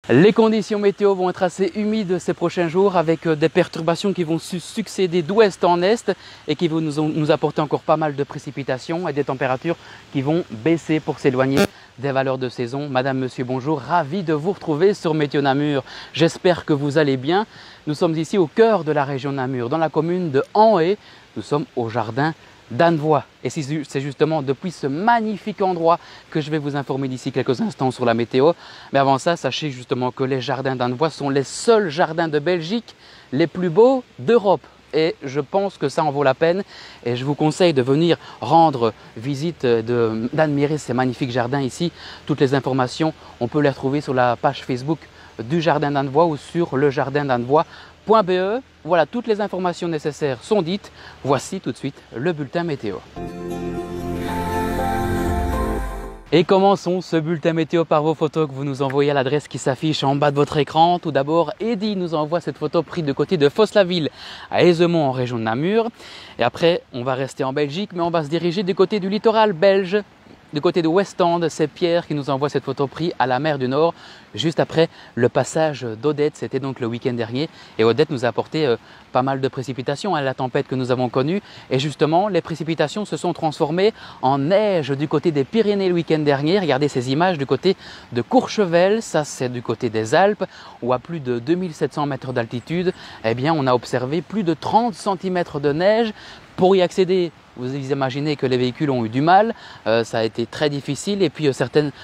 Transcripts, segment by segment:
Les conditions météo vont être assez humides ces prochains jours avec des perturbations qui vont succéder d'ouest en est et qui vont nous apporter encore pas mal de précipitations et des températures qui vont baisser pour s'éloigner des valeurs de saison. Madame, monsieur, bonjour, ravi de vous retrouver sur Météo Namur. J'espère que vous allez bien. Nous sommes ici au cœur de la région Namur, dans la commune de Anhé. Nous sommes au jardin d'Annevoie. Et c'est justement depuis ce magnifique endroit que je vais vous informer d'ici quelques instants sur la météo. Mais avant ça, sachez justement que les jardins d'Annevoie sont les seuls jardins de Belgique les plus beaux d'Europe. Et je pense que ça en vaut la peine et je vous conseille de venir rendre visite, d'admirer ces magnifiques jardins ici. Toutes les informations, on peut les retrouver sur la page Facebook du Jardin d'Annevoie ou sur lejardindannnevoie.be. Voilà, toutes les informations nécessaires sont dites. Voici tout de suite le bulletin météo. Et commençons ce bulletin météo par vos photos que vous nous envoyez à l'adresse qui s'affiche en bas de votre écran. Tout d'abord, Eddy nous envoie cette photo prise de côté de Fosse-la-Ville à Aisemont en région de Namur. Et après, on va rester en Belgique, mais on va se diriger du côté du littoral belge. Du côté de Westend, c'est Pierre qui nous envoie cette photo prise à la mer du Nord, juste après le passage d'Odette. C'était donc le week-end dernier. Et Odette nous a apporté pas mal de précipitations à la tempête que nous avons connue. Et justement, les précipitations se sont transformées en neige du côté des Pyrénées le week-end dernier. Regardez ces images du côté de Courchevel. Ça, c'est du côté des Alpes, où à plus de 2700 mètres d'altitude, eh bien, on a observé plus de 30 cm de neige. Pour y accéder, vous imaginez que les véhicules ont eu du mal, ça a été très difficile et puis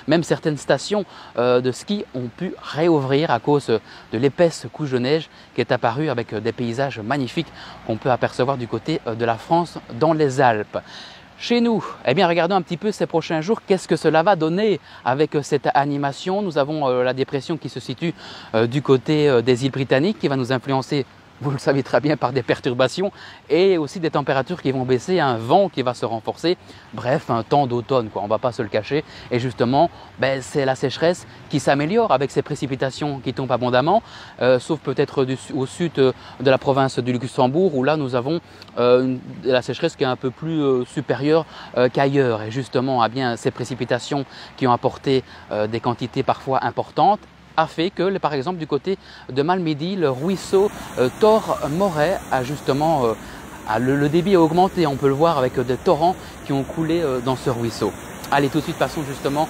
même certaines stations de ski ont pu réouvrir à cause de l'épaisse couche de neige qui est apparue avec des paysages magnifiques qu'on peut apercevoir du côté de la France dans les Alpes. Chez nous, eh bien, regardons un petit peu ces prochains jours, qu'est-ce que cela va donner avec cette animation. Nous avons la dépression qui se situe du côté des îles Britanniques qui va nous influencer, vous le savez très bien, par des perturbations et aussi des températures qui vont baisser, un vent qui va se renforcer. Bref, un temps d'automne, quoi. On ne va pas se le cacher. Et justement, c'est la sécheresse qui s'améliore avec ces précipitations qui tombent abondamment, sauf peut-être au sud de la province du Luxembourg où là nous avons la sécheresse qui est un peu plus supérieure qu'ailleurs. Et justement, eh bien, ces précipitations qui ont apporté des quantités parfois importantes a fait que, par exemple, du côté de Malmedy, le ruisseau Tor-Moret a justement, le débit a augmenté. On peut le voir avec des torrents qui ont coulé dans ce ruisseau. Allez, tout de suite, passons justement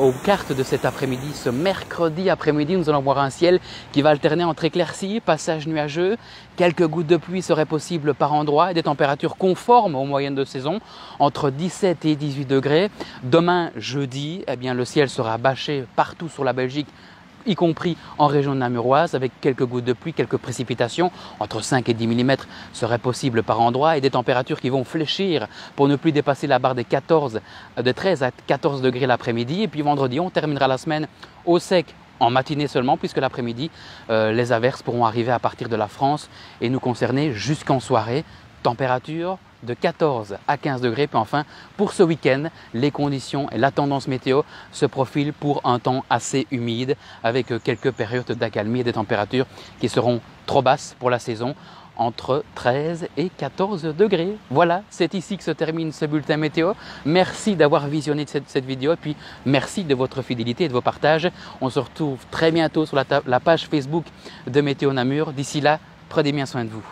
aux cartes de cet après-midi. Ce mercredi après-midi, nous allons voir un ciel qui va alterner entre éclaircies, passages nuageux. Quelques gouttes de pluie seraient possibles par endroits et des températures conformes aux moyennes de saison, entre 17 et 18 degrés. Demain, jeudi, eh bien, le ciel sera bâché partout sur la Belgique, y compris en région namuroise, avec quelques gouttes de pluie, quelques précipitations, entre 5 et 10 mm seraient possibles par endroit et des températures qui vont fléchir pour ne plus dépasser la barre des 13 à 14 degrés l'après-midi. Et puis vendredi, on terminera la semaine au sec en matinée seulement, puisque l'après-midi, les averses pourront arriver à partir de la France et nous concerner jusqu'en soirée. Température de 14 à 15 degrés. Puis enfin, pour ce week-end, les conditions et la tendance météo se profilent pour un temps assez humide avec quelques périodes d'accalmie et des températures qui seront trop basses pour la saison, entre 13 et 14 degrés. Voilà, c'est ici que se termine ce bulletin météo. Merci d'avoir visionné cette vidéo et puis merci de votre fidélité et de vos partages. On se retrouve très bientôt sur la page Facebook de Météo Namur. D'ici là, prenez bien soin de vous.